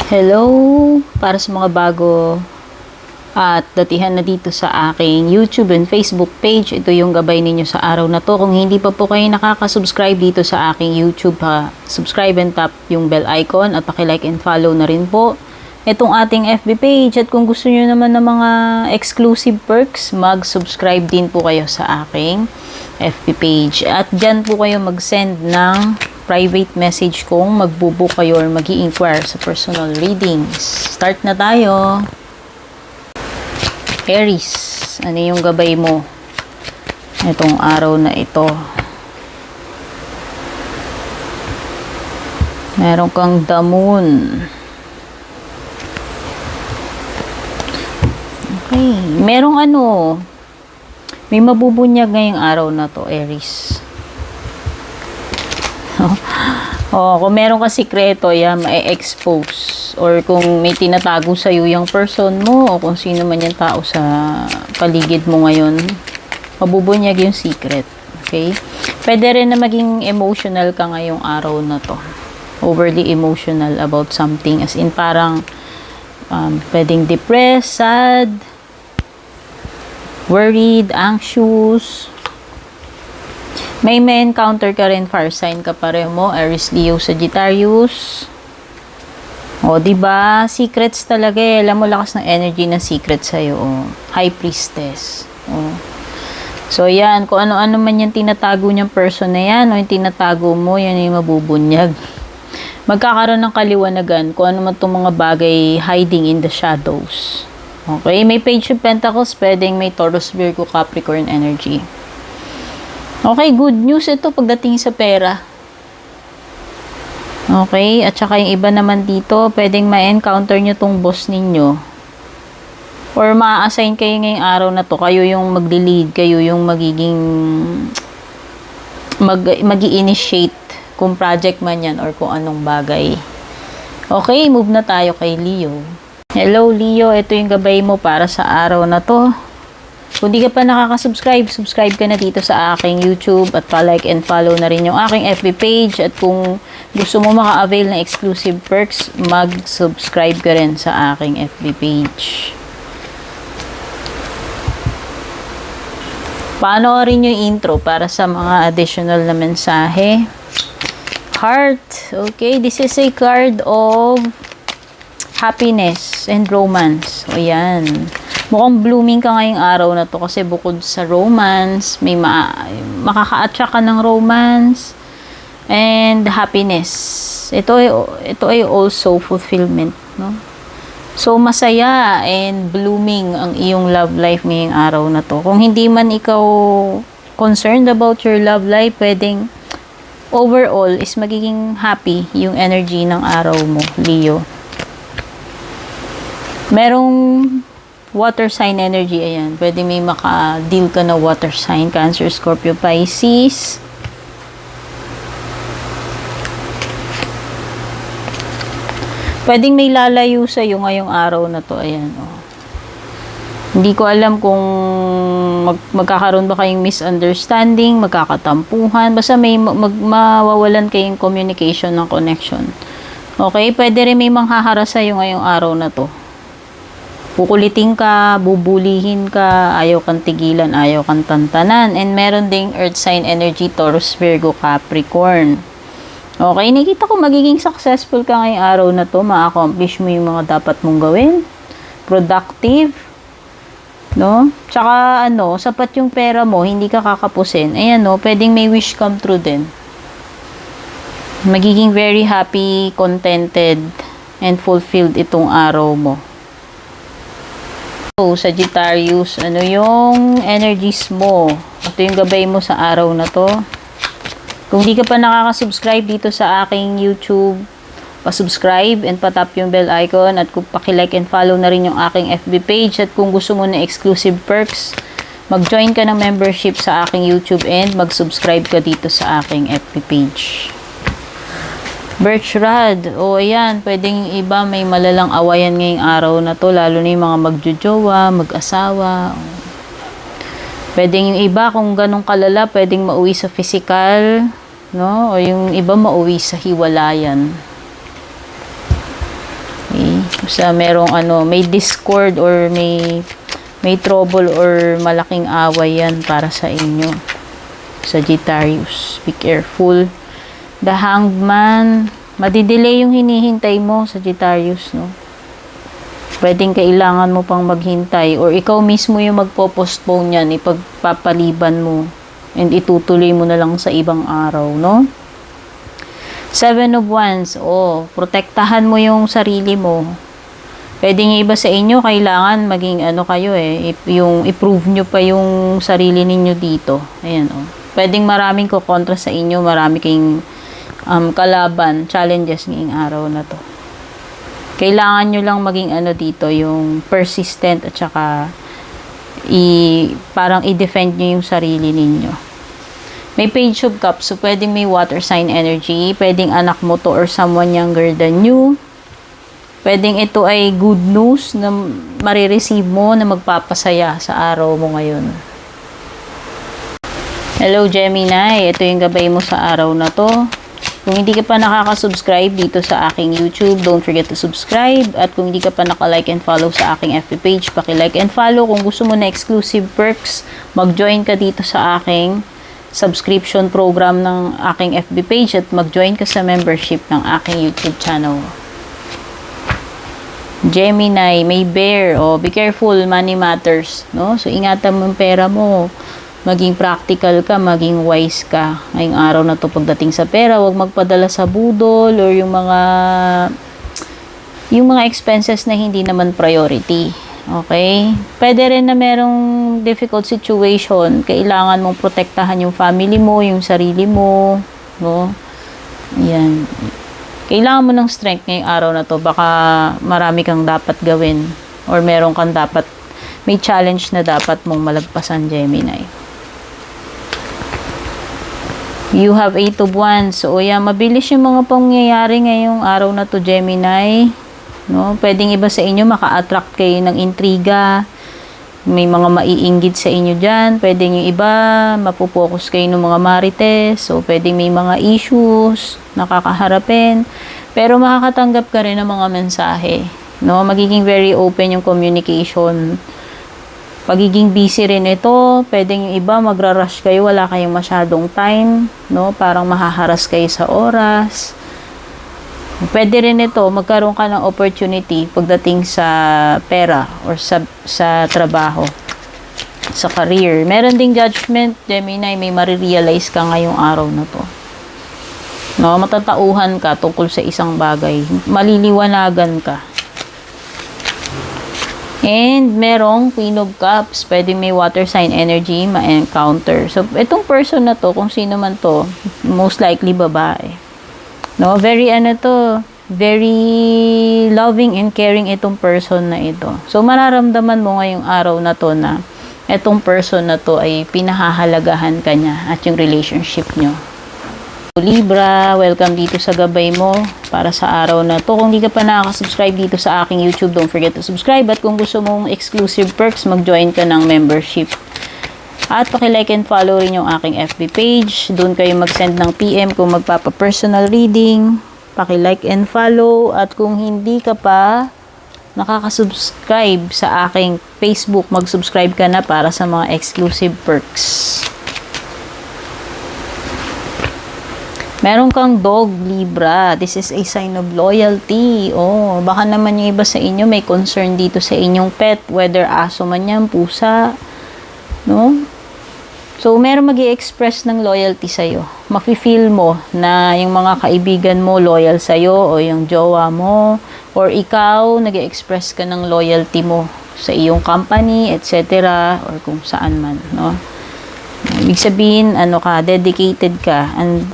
Hello! Para sa mga bago at datihan na dito sa aking YouTube and Facebook page, ito yung gabay ninyo sa araw na to. Kung hindi pa po kayo nakaka-subscribe dito sa aking YouTube, subscribe and tap yung bell icon at paki-like and follow na rin po itong ating FB page. At kung gusto nyo naman ng mga exclusive perks, mag-subscribe din po kayo sa aking FB page. At dyan po kayo mag-send ng private message kung magbubook kayo or mag-i-inquire sa personal readings. Start na tayo. Aries, ano yung gabay mo itong araw na ito? Meron kang the moon. Okay, merong may mabubunyag ngayong araw na to, Aries. Kung meron ka sikreto, yan, ma-expose. Or kung may tinatago sa'yo yung person mo, o kung sino man yung tao sa paligid mo ngayon, mabubunyag yung secret. Okay? Pwede rin na maging emotional ka ngayong araw na to. Overly emotional about something. As in, parang pwedeng depressed, sad, worried, anxious. May encounter ka rin, fire sign ka pareho mo, Aries, Leo, Sagittarius. O, diba? Secrets talaga eh. Alam mo, lakas ng energy ng secret sa'yo. O. High Priestess. O. So, yan. Kung ano-ano man yung tinatago niyang person na yan, o yung tinatago mo, yan yung mabubunyag. Magkakaroon ng kaliwanagan kung ano man itong mga bagay hiding in the shadows. Okay? May Page of Pentacles, pwedeng may Taurus, Virgo, Capricorn energy. Okay, good news ito pagdating sa pera. Okay, at saka yung iba naman dito, pwedeng ma-encounter nyo tong boss ninyo. Or ma-assign kayo ngayong araw na to. Kayo yung magli-lead, kayo yung magiging mag-i-initiate kung project man yan or kung anong bagay. Okay, move na tayo kay Leo. Hello Leo, ito yung gabay mo para sa araw na to. Kung di ka pa nakaka-subscribe, subscribe ka na dito sa aking YouTube at pa-like and follow na rin yung aking FB page. At kung gusto mo maka-avail ng exclusive perks, mag-subscribe ka rin sa aking FB page. Panoorin yung intro para sa mga additional na mensahe. Heart. Okay, this is a card of happiness and romance. O yan. Mukhang blooming ka ngayong araw na to kasi bukod sa romance, may makaka-attract ka ng romance and happiness. Ito ay also fulfillment, no? So, masaya and blooming ang iyong love life ngayong araw na to. Kung hindi man ikaw concerned about your love life, pwedeng overall is magiging happy yung energy ng araw mo, Leo. Merong water sign energy, ayan. Pwede may maka-deal ka na water sign, Cancer, Scorpio, Pisces. Pwedeng may lalayo sa'yo ngayong araw na to, ayan. Oh. Hindi ko alam kung magkakaroon ba kayong misunderstanding, magkakatampuhan, basta may mawawalan kayong communication ng connection. Okay? Pwede rin may manghaharas sa'yo ngayong araw na to. Kukulitin ka, bubulihin ka, ayaw kang tigilan, ayaw kang tantanan. And meron ding earth sign energy, Taurus, Virgo, Capricorn. Okay, nakita ko magiging successful ka ngayong araw na to. Ma-accomplish mo yung mga dapat mong gawin. Productive. No? Tsaka sapat yung pera mo, hindi ka kakapusin. Ayan pwedeng may wish come true din. Magiging very happy, contented, and fulfilled itong araw mo. Sagittarius, ano yung energies mo? Ito yung gabay mo sa araw na to. Kung di ka pa nakaka-subscribe dito sa aking YouTube, pa-subscribe and patap yung bell icon at kung paki-like and follow na rin yung aking FB page. At kung gusto mo na exclusive perks, mag-join ka ng membership sa aking YouTube and mag-subscribe ka dito sa aking FB page. Birch rod. O, ayan. Pwedeng iba may malalang awayan ngayong araw na to. Lalo na yung mga magjojowa, mag-asawa. Pwedeng yung iba, kung ganong kalala, pwedeng mauwi sa physical, no? O yung iba mauwi sa hiwalayan. Sa merong may discord or may trouble or malaking away yan para sa inyo. Sagittarius, be careful. The Hangman, madidelay yung hinihintay mo, Sagittarius, no? Pwedeng kailangan mo pang maghintay or ikaw mismo yung magpo-postpone yan, ipagpapaliban mo and itutuloy mo na lang sa ibang araw, no? 7 of Wands, protektahan mo yung sarili mo. Pwedeng iba sa inyo, kailangan maging kayo yung i-prove nyo pa yung sarili ninyo dito. Ayan, Pwedeng maraming kontra sa inyo, marami kayong kalaban, challenges ngayong araw na to. Kailangan nyo lang maging dito, yung persistent at saka parang i-defend nyo yung sarili ninyo. May Page of Cups, so pwedeng may water sign energy, pwedeng anak mo to or someone younger than you. Pwedeng ito ay good news na marireceive mo na magpapasaya sa araw mo ngayon. Hello Gemini, ito yung gabay mo sa araw na to. Kung hindi ka pa nakaka-subscribe dito sa aking YouTube, don't forget to subscribe. At kung hindi ka pa naka-like and follow sa aking FB page, paki-like and follow. Kung gusto mo na exclusive perks, mag-join ka dito sa aking subscription program ng aking FB page at mag-join ka sa membership ng aking YouTube channel. Gemini, may bear. Be careful, money matters. No? So, ingatan mo yung pera mo. Maging practical ka, maging wise ka. Ngayong araw na to pagdating sa pera, huwag magpadala sa budol or yung mga expenses na hindi naman priority. Okay? Pwede rin na merong difficult situation. Kailangan mong protektahan yung family mo, yung sarili mo. No? Yan. Kailangan mo ng strength ngayong araw na to. Baka marami kang dapat gawin or meron kang may challenge na dapat mong malagpasan, Gemini. You have 8 of Wands. So, mabilis yung mga pangyayari ngayong araw na to, Gemini. No? Pwedeng iba sa inyo, maka-attract kayo ng intriga. May mga maiinggit sa inyo dyan. Pwedeng yung iba, mapupokus kayo ng mga marites. So, pwedeng may mga issues nakakaharapin. Pero makakatanggap ka rin ng mga mensahe. No? Magiging very open yung communication. Pagiging busy rin ito, pwedeng yung iba magra-rush kayo, wala kayong masyadong time, no? Parang mahaharas kayo sa oras. Pwede rin ito, magkaroon ka ng opportunity pagdating sa pera or sa trabaho, sa career. Meron ding judgment, Gemini, may marirealize ka ngayong araw na to. No, matatauhan ka tungkol sa isang bagay, maliliwanagan ka. And merong Queen of Cups, pwede may water sign energy ma-encounter. So, itong person na to, kung sino man to, most likely babae. No, very very loving and caring itong person na ito. So, mararamdaman mo ngayong araw na to na itong person na to ay pinahahalagahan ka niya at yung relationship nyo. Libra, welcome dito sa gabay mo para sa araw na to. Kung di ka pa nakaka-subscribe dito sa aking YouTube, don't forget to subscribe. At kung gusto mong exclusive perks, mag-join ka ng membership. At paki-like and follow rin yung aking FB page. Doon kayo mag-send ng PM kung magpapa-personal reading. Paki-like and follow. At kung hindi ka pa nakaka-subscribe sa aking Facebook, mag-subscribe ka na para sa mga exclusive perks. Meron kang dog, Libra. This is a sign of loyalty. Baka naman yung iba sa inyo may concern dito sa inyong pet, whether aso man yan, pusa, no? So, meron mag-i-express ng loyalty sa'yo. Mafe-feel mo na yung mga kaibigan mo loyal sa'yo o yung jowa mo or ikaw, nag-i-express ka ng loyalty mo sa iyong company, etc. or kung saan man, no? Ibig sabihin, dedicated ka and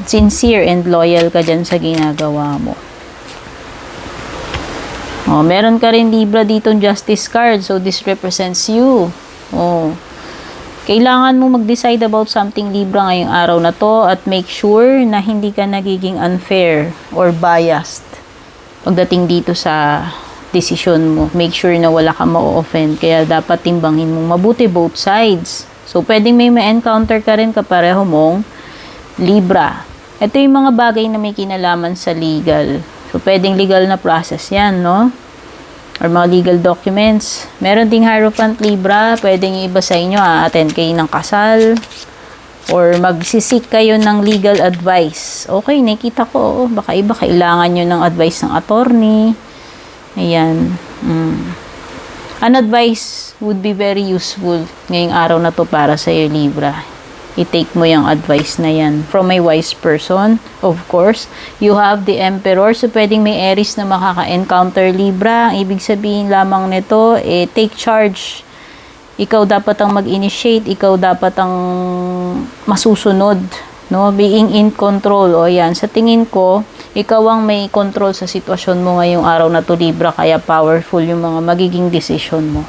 sincere and loyal ka dyan sa ginagawa mo. Meron ka rin Libra ditong Justice card. So, this represents you. Kailangan mo mag-decide about something, Libra, ngayong araw na to at make sure na hindi ka nagiging unfair or biased pagdating dito sa decision mo. Make sure na wala ka ma-offend. Kaya dapat timbangin mong mabuti both sides. So, pwedeng may ma-encounter ka rin kapareho mong Libra. Ito yung mga bagay na may kinalaman sa legal. So, pwedeng legal na process yan, no? Or mga legal documents. Meron ding Hierophant Libra, pwedeng iba sa inyo, attend kayo ng kasal, or magsisik kayo ng legal advice. Okay, nakita ko, baka iba kailangan nyo ng advice ng attorney. Ayan. An advice would be very useful ngayong araw na to para sa iyo, Libra. I-take mo yung advice na yan from a wise person, of course. You have the Emperor, so pwedeng may Aries na makaka-encounter, Libra. Ang ibig sabihin lamang nito, take charge. Ikaw dapat ang mag-initiate, ikaw dapat ang masusunod, no? Being in control. O yan, sa tingin ko, ikaw ang may control sa sitwasyon mo ngayong araw na to, Libra, kaya powerful yung mga magiging decision mo.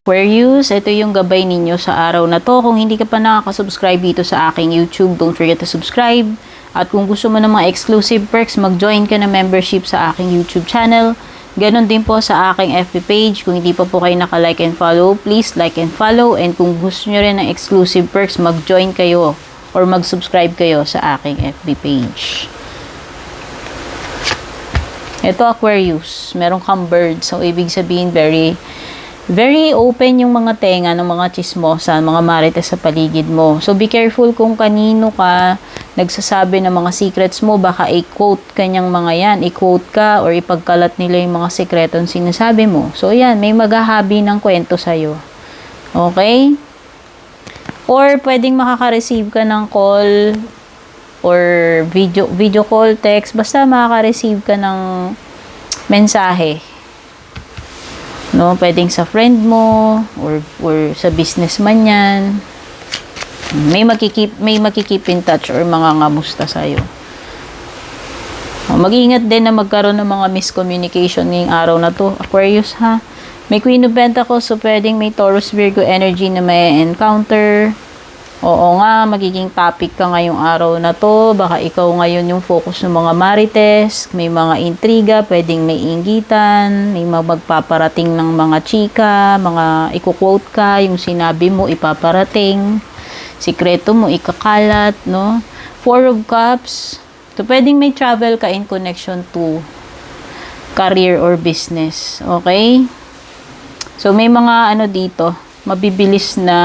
Aquarius, ito yung gabay ninyo sa araw na to. Kung hindi ka pa nakaka-subscribe dito sa aking YouTube, don't forget to subscribe. At kung gusto mo ng mga exclusive perks, mag-join ka na membership sa aking YouTube channel. Ganon din po sa aking FB page. Kung hindi pa po kayo naka-like and follow, please like and follow. And kung gusto nyo rin ng exclusive perks, mag-join kayo or mag-subscribe kayo sa aking FB page. Ito, Aquarius, meron kang bird. So, ibig sabihin, very open yung mga tenga ng mga chismosa, mga marites sa paligid mo. So, be careful kung kanino ka nagsasabi ng mga secrets mo. Baka i-quote kanyang mga yan. I-quote ka or ipagkalat nila yung mga sekretong sinasabi mo. So, yan, may maghahabi ng kwento sa'yo. Okay? Or, pwedeng makaka-receive ka ng call or video call, text, basta makaka-receive ka ng mensahe. No, pwedeng sa friend mo or sa businessman yan. May makikip in touch or mga ngamusta sa'yo. Mag-ingat din na magkaroon ng mga miscommunication ngayong araw na to, Aquarius, ha? May Queen of Pentacles, so pwedeng may Taurus, Virgo energy na may encounter. Oo nga, magiging topic ka ngayong araw na to. Baka ikaw ngayon yung focus ng mga marites. May mga intriga, pwedeng may inggitan. May magpaparating ng mga chika. Mga ikuquote ka, yung sinabi mo ipaparating. Sikreto mo ikakalat, no? Four of Cups. So, pwedeng may travel ka in connection to career or business. Okay? So, may mga ano dito, mabibilis na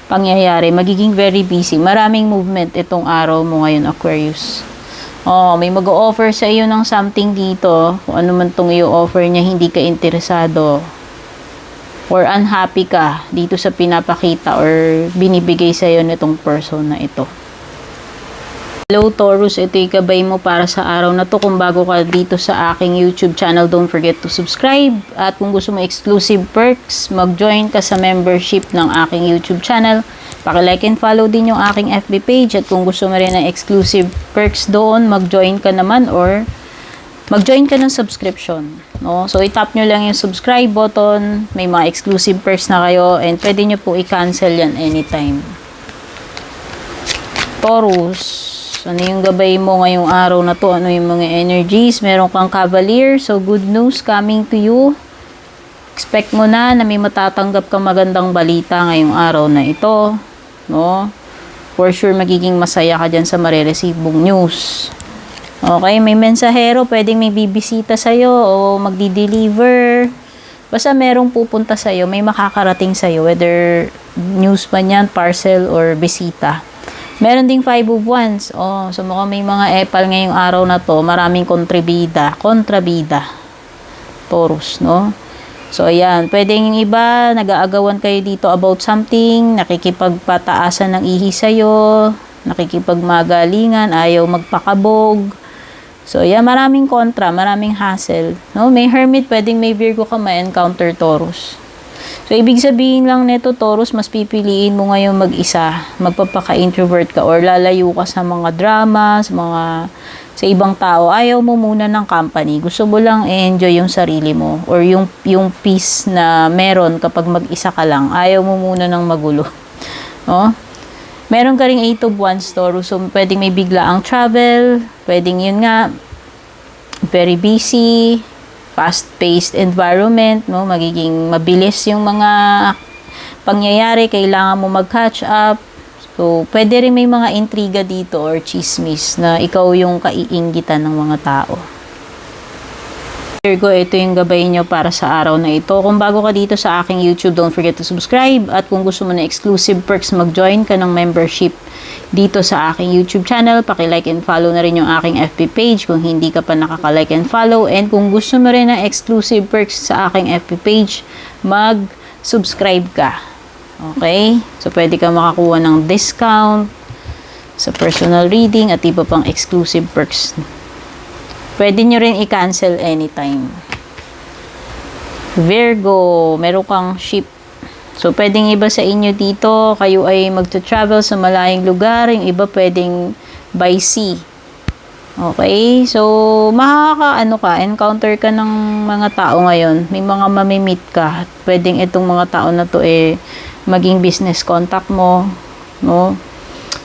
pangyayari, magiging very busy. Maraming movement itong araw mo ngayon, Aquarius. May mag-o-offer sa iyo ng something dito. Kung ano man itong i-offer niya, hindi ka interesado. Or unhappy ka dito sa pinapakita or binibigay sa iyo nitong person na ito. Hello Taurus, ito yung gabay mo para sa araw na to. Kung bago ka dito sa aking YouTube channel, don't forget to subscribe. At kung gusto mo exclusive perks, mag-join ka sa membership ng aking YouTube channel. Paki-like and follow din yung aking FB page. At kung gusto mo rin ng exclusive perks doon, mag-join ka naman or mag-join ka ng subscription. No? So, itap nyo lang yung subscribe button. May mga exclusive perks na kayo and pwede nyo po i-cancel yan anytime. Taurus, ano yung gabay mo ngayong araw na to? Ano yung mga energies? Meron kang Cavalier. So, good news coming to you. Expect mo na may matatanggap kang magandang balita ngayong araw na ito. No? For sure, magiging masaya ka dyan sa marireceive mong news. Okay, may mensahero. Pwedeng may bibisita sa'yo o magdi-deliver. Basta merong pupunta sa'yo. May makakarating sa'yo. Whether news pa yan, parcel, or bisita. Meron ding 5 of Wands. So mukhang may mga epal ngayong araw na to. Maraming kontrabida. Taurus, no? So, ayan. Pwedeng yung iba, nag-aagawan kayo dito about something. Nakikipagpataasan ng ihi sa'yo. Nakikipagmagalingan. Ayaw magpakabog. So, ayan. Maraming kontra. Maraming hassle. No? May Hermit. Pwedeng may Virgo ka ma-encounter, Taurus. So, ibig sabihin lang nito, Taurus, mas pipiliin mo ngayon mag-isa. Magpapaka-introvert ka or lalayo ka sa mga drama, sa ibang tao. Ayaw mo muna ng company. Gusto mo lang i-enjoy yung sarili mo or yung peace na meron kapag mag-isa ka lang. Ayaw mo muna ng magulo. No? Meron ka ring 8 of Wands, Taurus. So, pwedeng may biglaang travel. Pwedeng yun nga, very busy, fast-paced environment, no? Magiging mabilis yung mga pangyayari, kailangan mo mag-catch up. So, pwede rin may mga intriga dito or chismis na ikaw yung kaiinggitan ng mga tao. Virgo, ito yung gabay nyo para sa araw na ito. Kung bago ka dito sa aking YouTube, don't forget to subscribe. At kung gusto mo na exclusive perks, mag-join ka ng membership dito sa aking YouTube channel. Paki-like and follow na rin yung aking FB page kung hindi ka pa nakaka-like and follow. And kung gusto mo rin ng exclusive perks sa aking FB page, mag-subscribe ka. Okay? So, pwede ka makakuha ng discount sa personal reading at iba pang exclusive perks. Pwede nyo rin i-cancel anytime. Virgo, meron kang ship. So, pwedeng iba sa inyo dito, kayo ay magta-travel sa malayong lugar. Yung iba pwedeng by sea. Okay? So, encounter ka ng mga tao ngayon. May mga mamimit ka. Pwedeng itong mga tao na to maging business contact mo, no?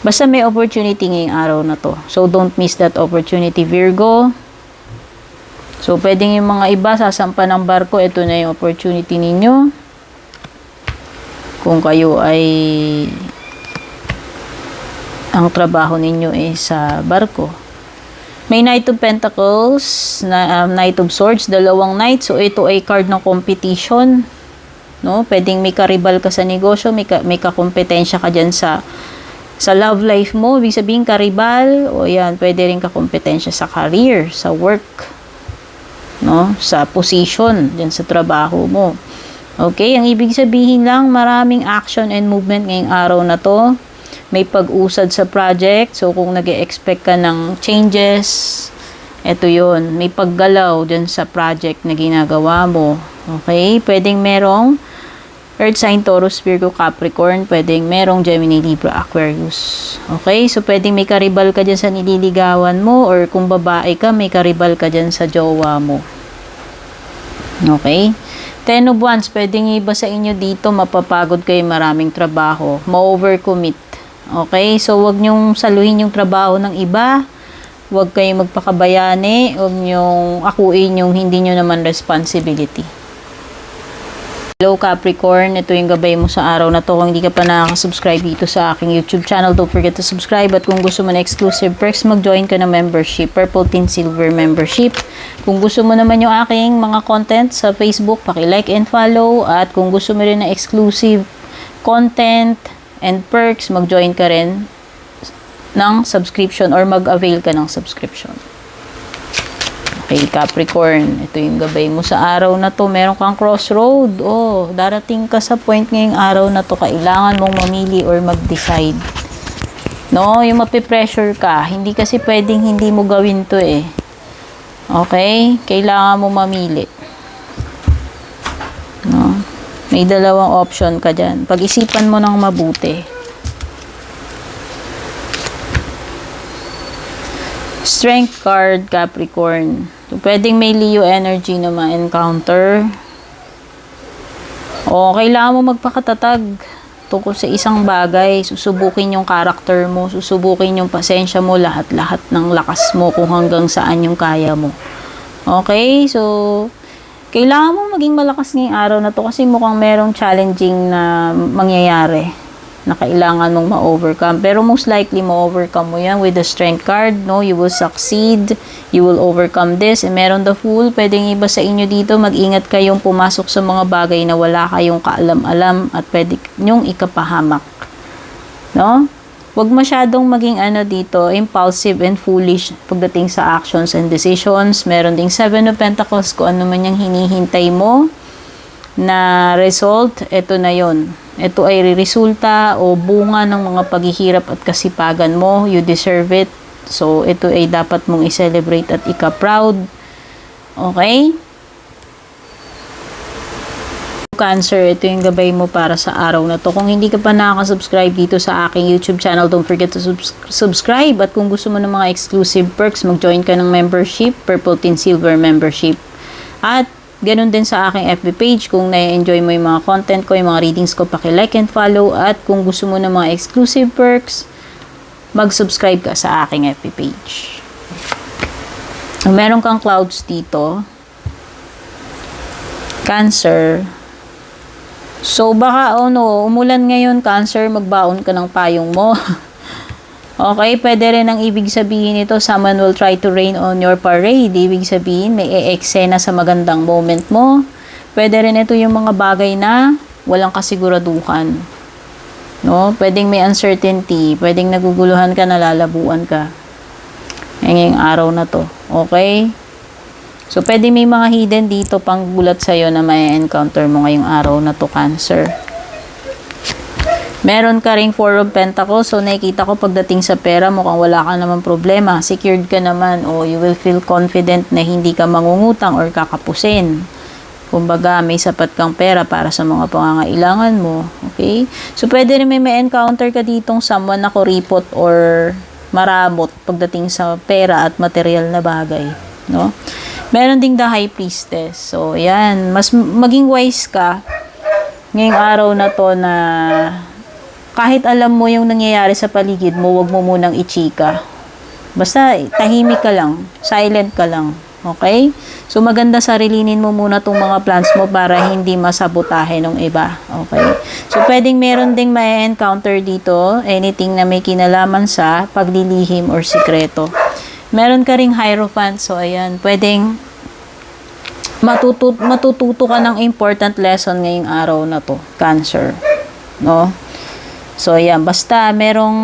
Basta may opportunity ngayong araw na to. So, don't miss that opportunity, Virgo. So, pwedeng yung mga iba, sasampa ng barko, ito na yung opportunity ninyo. Kung kayo ay ang trabaho ninyo sa barko. May Knight of Pentacles, Knight of Swords, dalawang Knight. So, ito ay card ng competition. No? Pwedeng may karibal ka sa negosyo, may kakompetensya ka dyan sa love life mo. Ibig sabihin, karibal, o yan, pwede rin kakompetensya sa career, sa work, no? Sa position, dyan sa trabaho mo. Okay, ang ibig sabihin lang, maraming action and movement ngayong araw na to. May pag-usad sa project, so kung nag-e-expect ka ng changes, eto yun, may paggalaw dyan sa project na ginagawa mo. Okay, pwedeng merong Earth sign, Taurus, Virgo, Capricorn. Pwedeng merong Gemini, Libra, Aquarius. Okay? So, pwedeng may karibal ka dyan sa nililigawan mo, or kung babae ka, may karibal ka dyan sa jowa mo. Okay? Ten of Wands, pwedeng iba sa inyo dito, mapapagod kayo, maraming trabaho. Ma-overcommit. Okay? So, wag nyong saluhin yung trabaho ng iba. Wag kayong magpakabayani. Wag nyong akuin yung hindi nyo naman responsibility. Hello Capricorn, ito yung gabay mo sa araw na to. Kung hindi ka pa nakaka-subscribe dito sa aking YouTube channel, don't forget to subscribe. At kung gusto mo na exclusive perks, mag-join ka ng membership, Purple Tin Silver membership. Kung gusto mo naman yung aking mga content sa Facebook, paki-like and follow. At kung gusto mo rin na exclusive content and perks, mag-join ka rin ng subscription or mag-avail ka ng subscription. Okay, Capricorn, ito yung gabay mo sa araw na to. Meron kang crossroad. Oh, darating ka sa point ngayong araw na to. Kailangan mong mamili or mag-decide. No, yung mapipressure ka. Hindi kasi pwedeng hindi mo gawin to Okay? Kailangan mo mamili. No? May dalawang option ka dyan. Pag-isipan mo ng mabuti. Strength card, Capricorn. So, pwedeng may Leo energy na ma-encounter. O, kailangan mo magpakatatag tungkol sa isang bagay. Susubukin yung character mo. Susubukin yung pasensya mo. Lahat-lahat ng lakas mo kung hanggang saan yung kaya mo. Okay? So, kailangan mo maging malakas ngayong araw na to kasi mukhang merong challenging na mangyayari na kailangan mong ma-overcome. Pero most likely, ma-overcome mo yan with the strength card, no? You will succeed. You will overcome this. And meron the Fool. Pwedeng iba sa inyo dito, mag-ingat kayong pumasok sa mga bagay na wala kayong kaalam-alam at pwede nyong ikapahamak. No? Huwag masyadong maging dito, impulsive and foolish pagdating sa actions and decisions. Meron ding 7 of Pentacles, kung ano man yung hinihintay mo na result, ito na yon. Ito ay resulta o bunga ng mga paghihirap at kasipagan mo. You deserve it. So, ito ay dapat mong i-celebrate at ika-proud. Okay? Cancer, ito yung gabay mo para sa araw na to. Kung hindi ka pa nakaka-subscribe dito sa aking YouTube channel, don't forget to subscribe. At kung gusto mo ng mga exclusive perks, mag-join ka ng membership, Purple Tin Silver membership. At ganun din sa aking FB page. Kung na-enjoy mo yung mga content ko, yung mga readings ko, paki-like and follow. At kung gusto mo ng mga exclusive perks, mag-subscribe ka sa aking FB page. Meron kang clouds dito. Cancer. So, baka, umulan ngayon, Cancer, magbaon ka ng payong mo. Okay, pwede rin ang ibig sabihin nito, someone will try to rain on your parade. Ibig sabihin, may e-eksena sa magandang moment mo. Pwede rin ito yung mga bagay na walang kasiguraduhan. No? Pwedeng may uncertainty, pwedeng naguguluhan ka, nalalabuan ka. Ngayong araw na to. Okay? So, pwede may mga hidden dito pang gulat sa'yo na may encounter mo ngayong araw na to, Cancer. Meron ka ring Four of Pentacles. So, nakikita ko pagdating sa pera, mukhang wala ka naman problema. Secured ka naman o you will feel confident na hindi ka mangungutang or kakapusin. Kumbaga, may sapat kang pera para sa mga pangangailangan mo. Okay? So, pwede rin may encounter ka ditong someone na kuripot or marabot pagdating sa pera at material na bagay. No? Meron ding the High Priestess. So, yan. Mas maging wise ka ngayong araw na to na kahit alam mo yung nangyayari sa paligid mo, wag mo munang ichika. Basta tahimik ka lang, silent ka lang. Okay? So maganda sarilinin mo muna tong mga plans mo para hindi masabotahe ng iba. Okay? So pwedeng meron ding may encounter dito, anything na may kinalaman sa paglilihim or sikreto. Meron ka ring Hierophant. So ayan, pwedeng matututo ka ng important lesson ngayong araw na to, Cancer. No? So, ayan. Basta, merong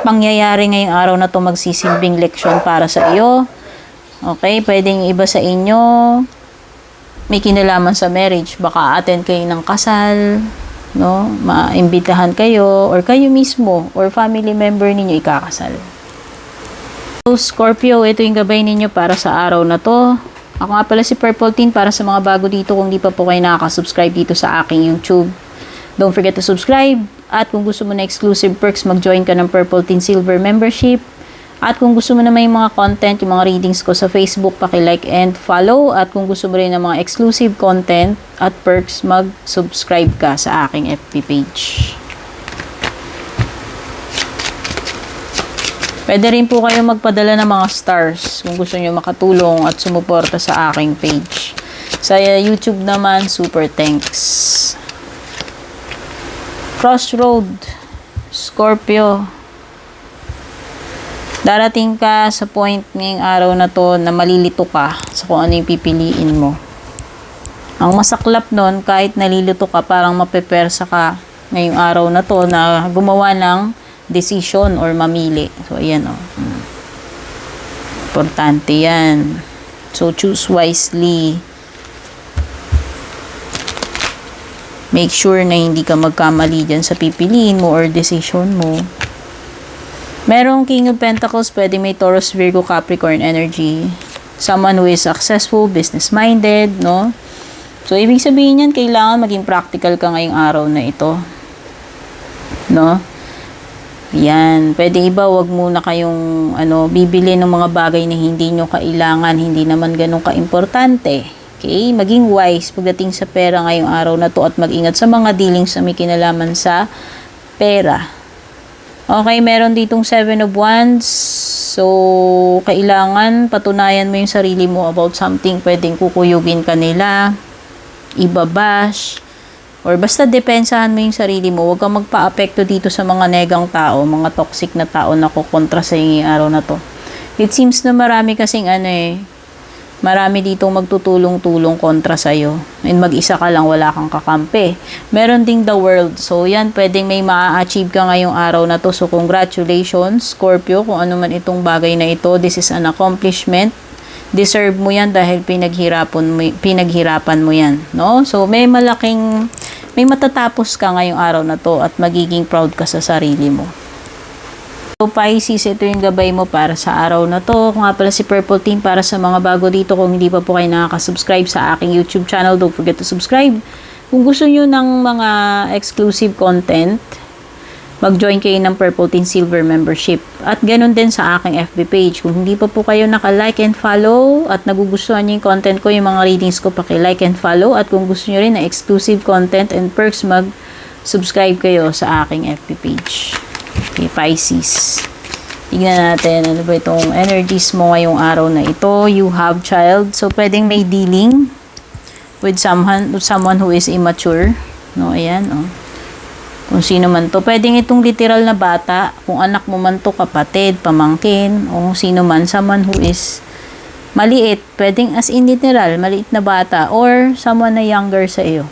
pangyayari ngayong araw na to magsisilbing leksyon para sa iyo. Okay? Pwedeng iba sa inyo may kinalaman sa marriage. Baka attend kayo ng kasal, no? Maimbitahan kayo, or kayo mismo, or family member ninyo ikakasal. So, Scorpio, ito yung gabay ninyo para sa araw na to. Ako nga pala si Purple Teen para sa mga bago dito. Kung di pa po kayo nakaka-subscribe dito sa aking YouTube, don't forget to subscribe. At kung gusto mo na exclusive perks, mag-join ka ng Purple Teen Silver membership. At kung gusto mo na may mga content, yung mga readings ko sa Facebook, paki-like and follow. At kung gusto mo rin ng mga exclusive content at perks, mag-subscribe ka sa aking FB page. Pwede rin po kayo magpadala ng mga stars kung gusto nyo makatulong at sumuporta sa aking page. Sa YouTube naman, super thanks. Crossroad, Scorpio. Darating ka sa point ngayong araw na to na malilito ka sa kung ano yung pipiliin mo. Ang masaklap nun, kahit nalilito ka, parang mapepersa ka ngayong araw na to na gumawa ng decision or mamili. So, ayan o. Importante yan. So, choose wisely. Make sure na hindi ka magkamali dyan sa pipiliin mo or decision mo. Merong King of Pentacles, pwede may Taurus, Virgo, Capricorn energy. Someone who is successful, business-minded, no? So, ibig sabihin yan, kailangan maging practical ka ngayong araw na ito. No? Yan. Pwede iba, wag muna kayong bibili ng mga bagay na hindi nyo kailangan, hindi naman ganun ka-importante. Okay? Maging wise pagdating sa pera ngayong araw na to at mag-ingat sa mga dealings na may kinalaman sa pera. Okay, meron ditong 7 of Wands. So, kailangan patunayan mo yung sarili mo about something. Pwedeng kukuyugin ka nila, ibabash, or basta depensahan mo yung sarili mo. Huwag kang magpa-apekto dito sa mga negang tao, mga toxic na tao na kukontra sa ngayong araw na to. It seems na marami kasing marami ditong magtutulong-tulong kontra sa'yo. And mag-isa ka lang, wala kang kakampi. Meron ding the world. So, yan, pwedeng may ma-achieve ka ngayong araw na to. So, congratulations, Scorpio, kung ano man itong bagay na ito. This is an accomplishment. Deserve mo yan dahil pinaghirapan mo yan. No? So, may matatapos ka ngayong araw na to at magiging proud ka sa sarili mo. So, Pisces, ito yung gabay mo para sa araw na to. Kung nga pala si Purple Teen para sa mga bago dito. Kung hindi pa po kayo nakaka-subscribe sa aking YouTube channel, don't forget to subscribe. Kung gusto nyo ng mga exclusive content, mag-join kayo ng Purple Teen Silver membership. At ganun din sa aking FB page. Kung hindi pa po kayo naka-like and follow at nagugustuhan nyo yung content ko, yung mga readings ko, paki-like and follow. At kung gusto nyo rin na exclusive content and perks, mag-subscribe kayo sa aking FB page. Okay, Pisces. Tignan natin, ano ba itong energies mo ngayong araw na ito. You have child. So, pwedeng may dealing with someone who is immature. No, ayan, oh. Kung sino man to. Pwedeng itong literal na bata. Kung anak mo man to, kapatid, pamangkin, o kung sino man, someone who is maliit. Pwedeng as in literal, maliit na bata, or someone na younger sa iyo.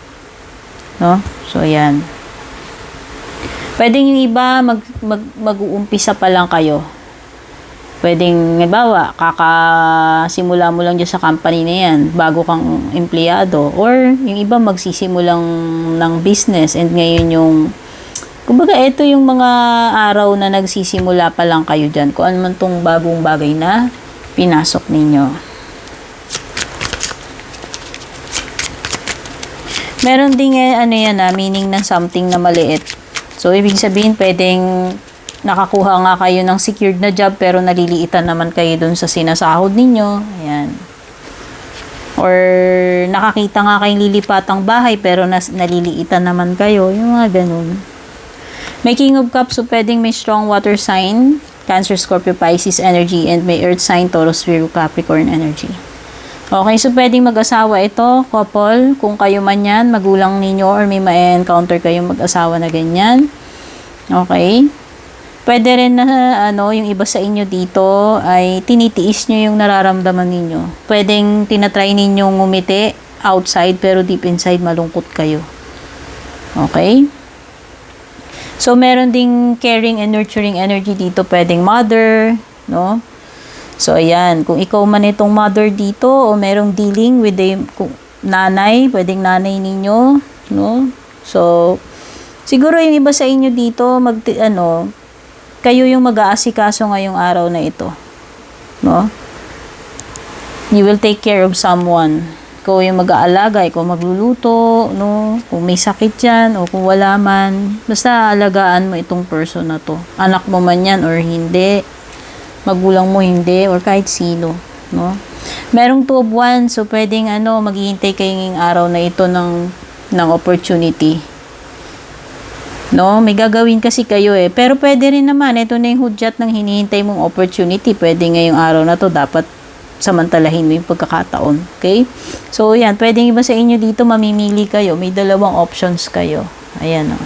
No? So, ayan. Pwedeng yung iba, mag-uumpisa pa lang kayo. Pwedeng, halimbawa, kakasimula mo lang dyan sa company na yan, bago kang empleyado. Or, yung iba magsisimulang ng business, and ngayon yung, kumbaga, ito yung mga araw na nagsisimula pa lang kayo dyan. Kung ano man tong bagong bagay na pinasok ninyo. Meron ding, meaning ng something na maliit. So, ibig sabihin, pwedeng nakakuha nga kayo ng secured na job pero naliliitan naman kayo dun sa sinasahod ninyo. Ayan. Or nakakita nga kayong lilipatang bahay pero naliliitan naman kayo. Yung mga ganun. May King of Cups, so pwedeng may strong water sign, Cancer, Scorpio, Pisces energy, and may earth sign, Taurus, Virgo, Capricorn energy. Okay, so pwedeng mag-asawa ito, couple, kung kayo man yan, magulang ninyo, or may ma-encounter kayong mag-asawa na ganyan. Okay. Pwede rin na, yung iba sa inyo dito ay tinitiis nyo yung nararamdaman ninyo. Pwedeng tinatry ninyong ngumiti outside pero deep inside malungkot kayo. Okay? So, meron ding caring and nurturing energy dito. Pwedeng mother, no? So, ayan. Kung ikaw man itong mother dito o merong dealing with the nanay, pwedeng nanay ninyo, no? So, siguro yung iba sa inyo dito, kayo yung mag-aasikaso ngayong araw na ito. No? You will take care of someone. Ikaw yung mag-aalaga, ikaw magluluto, no? Kung may sakit yan, o kung wala man. Basta alagaan mo itong person na to. Anak mo man yan or hindi. Magulang mo hindi, or kahit sino. No? Merong 2 of Wands, so pwedeng maghihintay kayo ngayong araw na ito ng opportunity. No, may gagawin kasi kayo eh. Pero pwede rin naman, ito na yung hudyat ng hinihintay mong opportunity. Pwede ngayong araw na to, dapat samantalahin mo yung pagkakataon. Okay? So, yan. Pwedeng iba sa inyo dito, mamimili kayo. May 2 options kayo. Ayan o.